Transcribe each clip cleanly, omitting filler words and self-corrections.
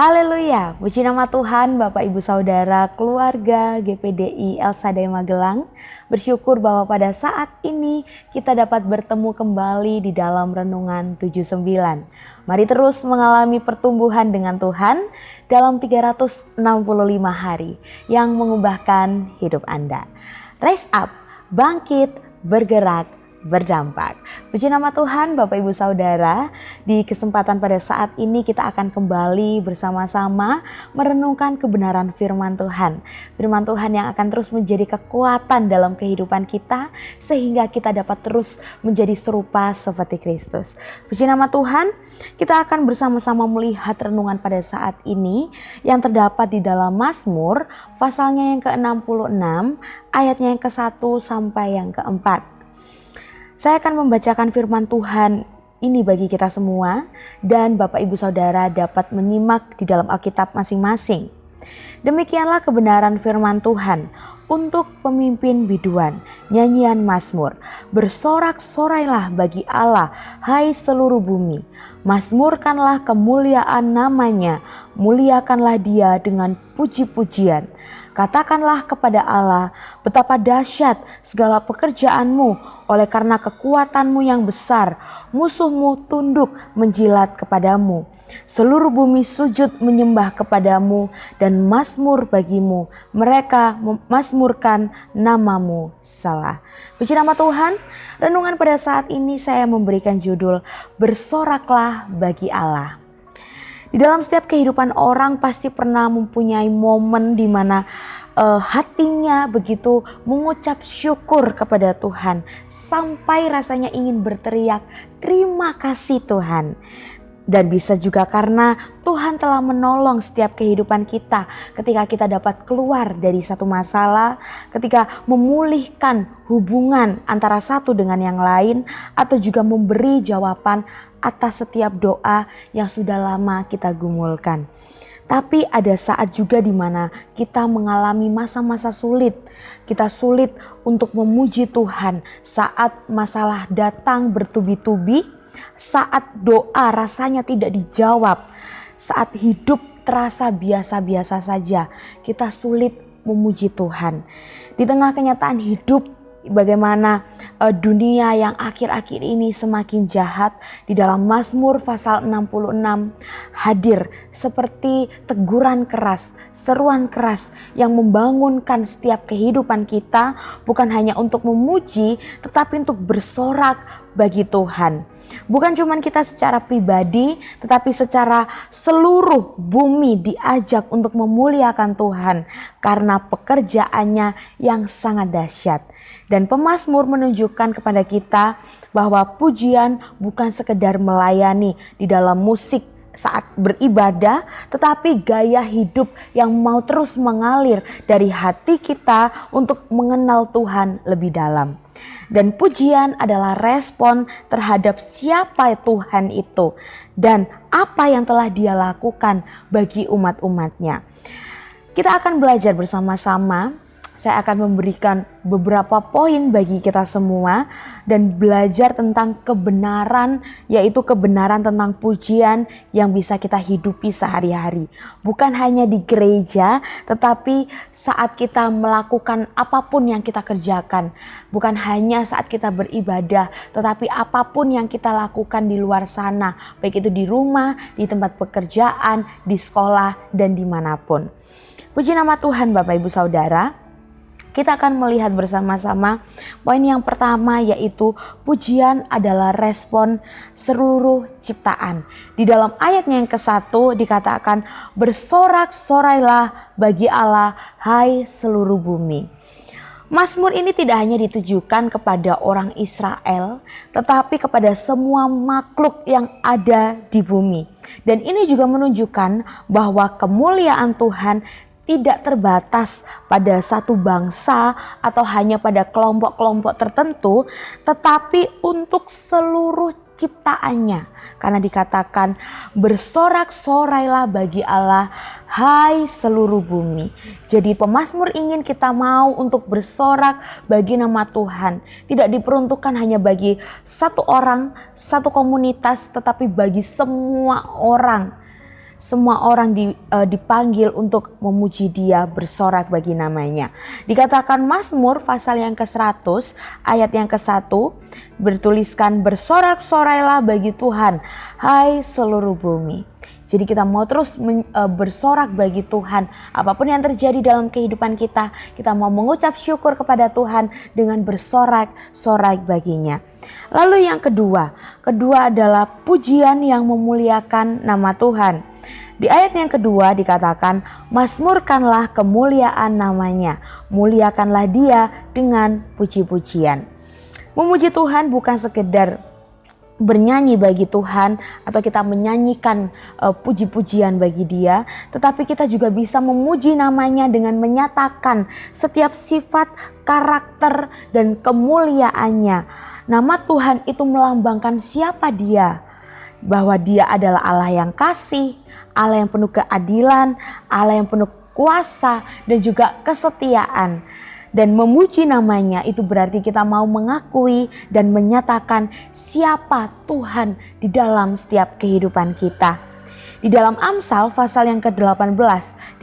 Haleluya, puji nama Tuhan, Bapak Ibu Saudara, keluarga GPDI El Shaddai Magelang. Bersyukur bahwa pada saat ini kita dapat bertemu kembali di dalam Renungan 79. Mari terus mengalami pertumbuhan dengan Tuhan dalam 365 hari yang mengubahkan hidup Anda. Rise up, bangkit, bergerak, berdampak. Puji nama Tuhan, Bapak Ibu Saudara. Di kesempatan pada saat ini kita akan kembali bersama-sama merenungkan kebenaran firman Tuhan. Firman Tuhan yang akan terus menjadi kekuatan dalam kehidupan kita sehingga kita dapat terus menjadi serupa seperti Kristus. Puji nama Tuhan, kita akan bersama-sama melihat renungan pada saat ini yang terdapat di dalam Mazmur pasalnya yang ke-66, ayatnya yang ke-1 sampai yang ke-4. Saya akan membacakan firman Tuhan ini bagi kita semua dan Bapak Ibu Saudara dapat menyimak di dalam Alkitab masing-masing. Demikianlah kebenaran firman Tuhan untuk pemimpin biduan, nyanyian Mazmur. Bersorak-sorailah bagi Allah, hai seluruh bumi. Mazmurkanlah kemuliaan namanya, muliakanlah dia dengan puji-pujian. Katakanlah kepada Allah, betapa dahsyat segala pekerjaanmu, oleh karena kekuatanmu yang besar, musuhmu tunduk menjilat kepadamu. Seluruh bumi sujud menyembah kepadamu dan mazmur bagimu. Mereka memazmurkan namamu. Salah. Puji nama Tuhan. Renungan pada saat ini saya memberikan judul Bersoraklah bagi Allah. Di dalam setiap kehidupan orang pasti pernah mempunyai momen di mana hatinya begitu mengucap syukur kepada Tuhan sampai rasanya ingin berteriak, terima kasih Tuhan. Dan bisa juga karena Tuhan telah menolong setiap kehidupan kita ketika kita dapat keluar dari satu masalah, ketika memulihkan hubungan antara satu dengan yang lain, atau juga memberi jawaban atas setiap doa yang sudah lama kita gumulkan. Tapi ada saat juga di mana kita mengalami masa-masa sulit. Kita sulit untuk memuji Tuhan saat masalah datang bertubi-tubi, saat doa rasanya tidak dijawab, saat hidup terasa biasa-biasa saja. Kita sulit memuji Tuhan. Di tengah kenyataan hidup, bagaimana dunia yang akhir-akhir ini semakin jahat, di dalam Mazmur pasal 66 hadir seperti teguran keras, seruan keras yang membangunkan setiap kehidupan kita, bukan hanya untuk memuji tetapi untuk bersorak bagi Tuhan. Bukan cuma kita secara pribadi, tetapi secara seluruh bumi diajak untuk memuliakan Tuhan karena pekerjaannya yang sangat dahsyat. Dan pemazmur menunjukkan kepada kita bahwa pujian bukan sekedar melayani di dalam musik saat beribadah, tetapi gaya hidup yang mau terus mengalir dari hati kita untuk mengenal Tuhan lebih dalam. Dan pujian adalah respon terhadap siapa Tuhan itu dan apa yang telah Dia lakukan bagi umat-umatnya. Kita akan belajar bersama-sama. Saya akan memberikan beberapa poin bagi kita semua dan belajar tentang kebenaran, yaitu kebenaran tentang pujian yang bisa kita hidupi sehari-hari. Bukan hanya di gereja, tetapi saat kita melakukan apapun yang kita kerjakan. Bukan hanya saat kita beribadah, tetapi apapun yang kita lakukan di luar sana, baik itu di rumah, di tempat pekerjaan, di sekolah, dan dimanapun. Puji nama Tuhan Bapak Ibu Saudara. Kita akan melihat bersama-sama poin yang pertama, yaitu pujian adalah respon seluruh ciptaan. Di dalam ayatnya yang ke-1 dikatakan, bersorak-sorailah bagi Allah, hai seluruh bumi. Mazmur ini tidak hanya ditujukan kepada orang Israel, tetapi kepada semua makhluk yang ada di bumi. Dan ini juga menunjukkan bahwa kemuliaan Tuhan tidak terbatas pada satu bangsa atau hanya pada kelompok-kelompok tertentu, tetapi untuk seluruh ciptaannya. Karena dikatakan bersorak-sorailah bagi Allah, hai seluruh bumi. Jadi pemazmur ingin kita mau untuk bersorak bagi nama Tuhan. Tidak diperuntukkan hanya bagi satu orang, satu komunitas, tetapi bagi semua orang. semua orang dipanggil untuk memuji Dia, bersorak bagi namanya. Dikatakan Mazmur pasal yang ke-100 ayat yang ke-1 bertuliskan, bersorak-sorailah bagi Tuhan, hai seluruh bumi. Jadi kita mau terus bersorak bagi Tuhan. Apapun yang terjadi dalam kehidupan kita mau mengucap syukur kepada Tuhan dengan bersorak-sorai baginya. Lalu yang kedua adalah pujian yang memuliakan nama Tuhan. Di ayat yang kedua dikatakan, mazmurkanlah kemuliaan namanya, muliakanlah Dia dengan puji-pujian. Memuji Tuhan bukan sekedar bernyanyi bagi Tuhan atau kita menyanyikan puji-pujian bagi Dia, tetapi kita juga bisa memuji namanya dengan menyatakan setiap sifat, karakter, dan kemuliaannya. Nama Tuhan itu melambangkan siapa Dia, bahwa Dia adalah Allah yang kasih, Allah yang penuh keadilan, Allah yang penuh kuasa dan juga kesetiaan. Dan memuji namanya itu berarti kita mau mengakui dan menyatakan siapa Tuhan di dalam setiap kehidupan kita. Di dalam Amsal pasal yang ke-18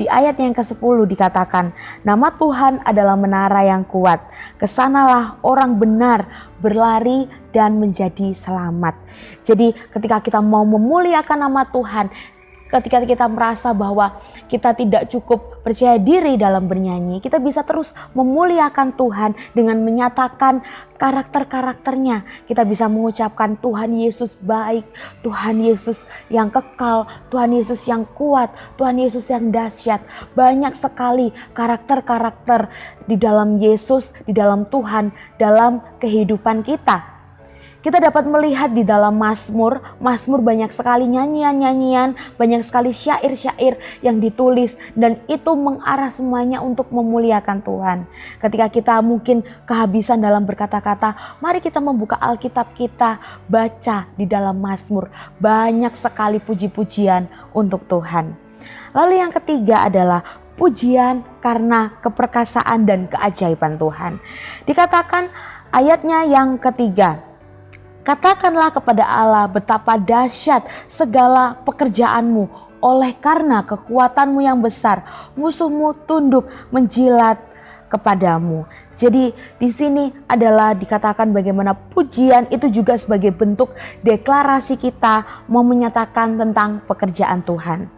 di ayat yang ke-10 dikatakan, nama Tuhan adalah menara yang kuat, kesanalah orang benar berlari dan menjadi selamat. Jadi ketika kita mau memuliakan nama Tuhan, ketika kita merasa bahwa kita tidak cukup percaya diri dalam bernyanyi, kita bisa terus memuliakan Tuhan dengan menyatakan karakter-karakternya. Kita bisa mengucapkan Tuhan Yesus baik, Tuhan Yesus yang kekal, Tuhan Yesus yang kuat, Tuhan Yesus yang dahsyat. Banyak sekali karakter-karakter di dalam Yesus, di dalam Tuhan, dalam kehidupan kita. Kita dapat melihat di dalam Mazmur banyak sekali nyanyian-nyanyian, banyak sekali syair-syair yang ditulis dan itu mengarah semuanya untuk memuliakan Tuhan. Ketika kita mungkin kehabisan dalam berkata-kata, mari kita membuka Alkitab kita, baca di dalam Mazmur. Banyak sekali puji-pujian untuk Tuhan. Lalu yang ketiga adalah pujian karena keperkasaan dan keajaiban Tuhan. Dikatakan ayatnya yang ketiga, katakanlah kepada Allah betapa dahsyat segala pekerjaanmu, oleh karena kekuatanmu yang besar, musuhmu tunduk menjilat kepadamu. Jadi di sini adalah dikatakan bagaimana pujian itu juga sebagai bentuk deklarasi kita mau menyatakan tentang pekerjaan Tuhan.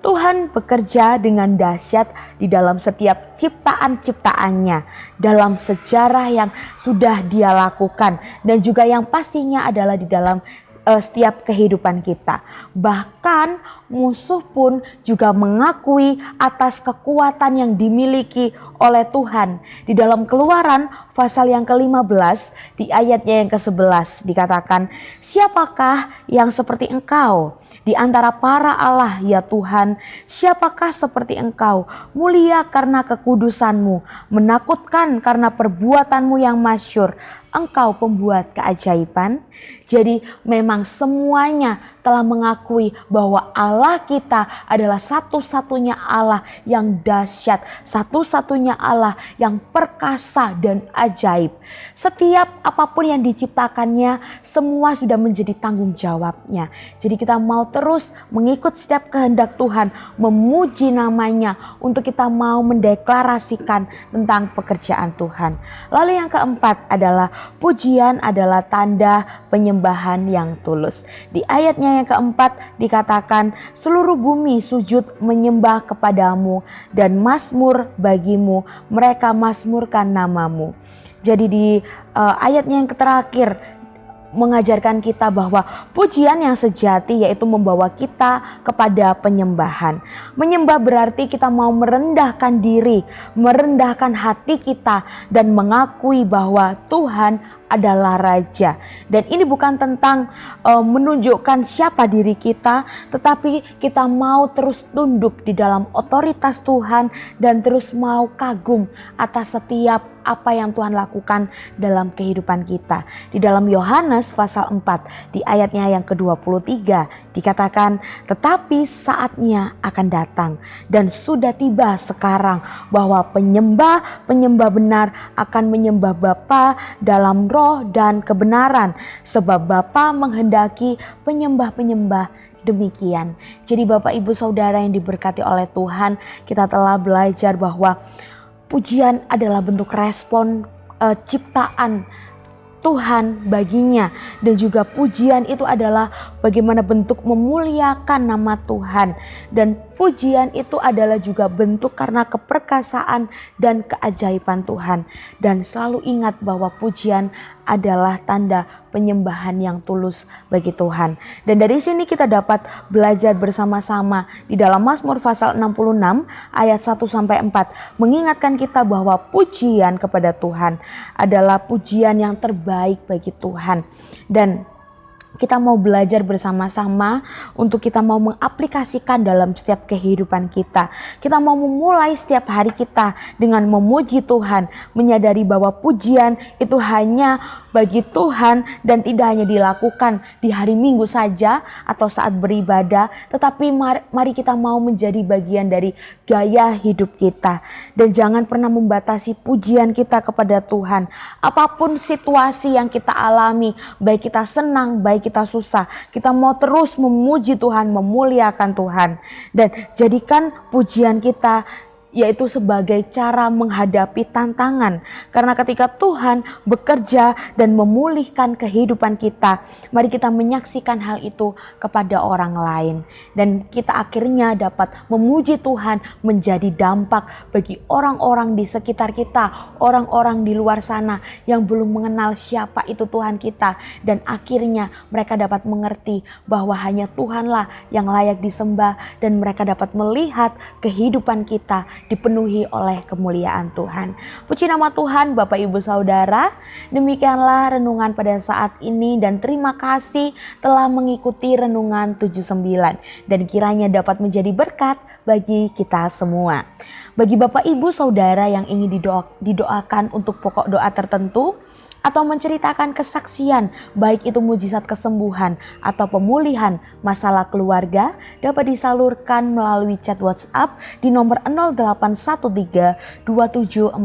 Tuhan bekerja dengan dahsyat di dalam setiap ciptaan-ciptaannya, dalam sejarah yang sudah Dia lakukan dan juga yang pastinya adalah di dalam setiap kehidupan kita. Bahkan musuh pun juga mengakui atas kekuatan yang dimiliki oleh Tuhan. Di dalam Keluaran pasal yang ke-15 di ayatnya yang ke-11 dikatakan, siapakah yang seperti Engkau di antara para Allah ya Tuhan? Siapakah seperti Engkau, mulia karena kekudusanmu, menakutkan karena perbuatanmu yang masyhur. Engkau pembuat keajaiban. Jadi memang semuanya telah mengakui bahwa Allah kita adalah satu-satunya Allah yang dahsyat, satu-satunya Allah yang perkasa dan ajaib. Setiap apapun yang diciptakannya, semua sudah menjadi tanggung jawabnya. Jadi kita mau terus mengikut setiap kehendak Tuhan, memuji namanya untuk kita mau mendeklarasikan tentang pekerjaan Tuhan. Lalu yang keempat adalah pujian adalah tanda penyembahan yang tulus. Di ayatnya yang keempat dikatakan, seluruh bumi sujud menyembah kepadamu dan mazmur bagimu, mereka mazmurkan namamu. Jadi di ayatnya yang terakhir mengajarkan kita bahwa pujian yang sejati yaitu membawa kita kepada penyembahan. Menyembah berarti kita mau merendahkan diri, merendahkan hati kita dan mengakui bahwa Tuhan adalah Raja. Dan ini bukan tentang menunjukkan siapa diri kita, tetapi kita mau terus tunduk di dalam otoritas Tuhan dan terus mau kagum atas setiap apa yang Tuhan lakukan dalam kehidupan kita. Di dalam Yohanes pasal 4 di ayatnya yang ke-23 dikatakan, tetapi saatnya akan datang dan sudah tiba sekarang bahwa penyembah benar akan menyembah Bapa dalam roh dan kebenaran, sebab Bapa menghendaki penyembah-penyembah demikian. Jadi Bapak Ibu Saudara yang diberkati oleh Tuhan, kita telah belajar bahwa pujian adalah bentuk respon ciptaan Tuhan baginya, dan juga pujian itu adalah bagaimana bentuk memuliakan nama Tuhan, dan pujian itu adalah juga bentuk karena keperkasaan dan keajaiban Tuhan. Dan selalu ingat bahwa pujian adalah tanda penyembahan yang tulus bagi Tuhan. Dan dari sini kita dapat belajar bersama-sama di dalam Mazmur pasal 66 ayat 1-4 mengingatkan kita bahwa pujian kepada Tuhan adalah pujian yang terbaik bagi Tuhan. Dan kita mau belajar bersama-sama untuk kita mau mengaplikasikan dalam setiap kehidupan kita. Kita mau memulai setiap hari kita dengan memuji Tuhan, menyadari bahwa pujian itu hanya bagi Tuhan dan tidak hanya dilakukan di hari Minggu saja atau saat beribadah, tetapi mari kita mau menjadi bagian dari gaya hidup kita. Dan jangan pernah membatasi pujian kita kepada Tuhan. Apapun situasi yang kita alami, baik kita senang, baik kita susah, kita mau terus memuji Tuhan, memuliakan Tuhan. Dan jadikan pujian kita yaitu sebagai cara menghadapi tantangan. Karena ketika Tuhan bekerja dan memulihkan kehidupan kita, mari kita menyaksikan hal itu kepada orang lain. Dan kita akhirnya dapat memuji Tuhan menjadi dampak bagi orang-orang di sekitar kita, orang-orang di luar sana yang belum mengenal siapa itu Tuhan kita. Dan akhirnya mereka dapat mengerti bahwa hanya Tuhanlah yang layak disembah, dan mereka dapat melihat kehidupan kita dipenuhi oleh kemuliaan Tuhan. Puji nama Tuhan Bapak Ibu Saudara. Demikianlah renungan pada saat ini, dan terima kasih telah mengikuti renungan 79, dan kiranya dapat menjadi berkat bagi kita semua. Bagi Bapak Ibu Saudara yang ingin didoakan untuk pokok doa tertentu, atau menceritakan kesaksian, baik itu mujizat kesembuhan atau pemulihan masalah keluarga, dapat disalurkan melalui chat WhatsApp di nomor 0813 2742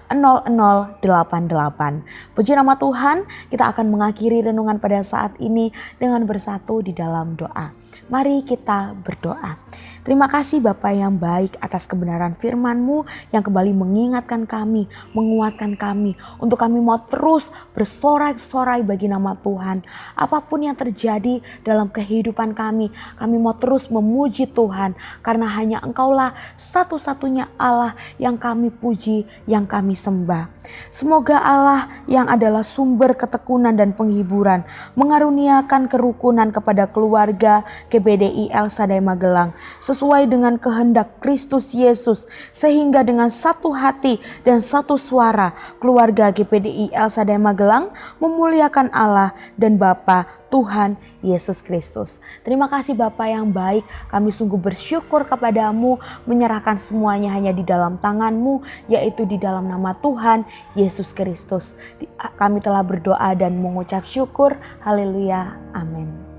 0088. Puji nama Tuhan, kita akan mengakhiri renungan pada saat ini dengan bersatu di dalam doa. Mari kita berdoa. Terima kasih Bapa yang baik atas kebenaran firman-Mu yang kembali mengingatkan kami, menguatkan kami, untuk kami mau terus bersorai-sorai bagi nama Tuhan. Apapun yang terjadi dalam kehidupan kami mau terus memuji Tuhan, karena hanya Engkaulah satu-satunya Allah yang kami puji, yang kami sembah. Semoga Allah yang adalah sumber ketekunan dan penghiburan mengaruniakan kerukunan kepada keluarga GPDI El Shaddai Magelang sesuai dengan kehendak Kristus Yesus, sehingga dengan satu hati dan satu suara keluarga GPDI El Shaddai Magelang memuliakan Allah dan Bapa Tuhan Yesus Kristus. Terima kasih Bapa yang baik, kami sungguh bersyukur kepadamu, menyerahkan semuanya hanya di dalam tangan-Mu, yaitu di dalam nama Tuhan Yesus Kristus. Kami telah berdoa dan mengucap syukur. Haleluya. Amin.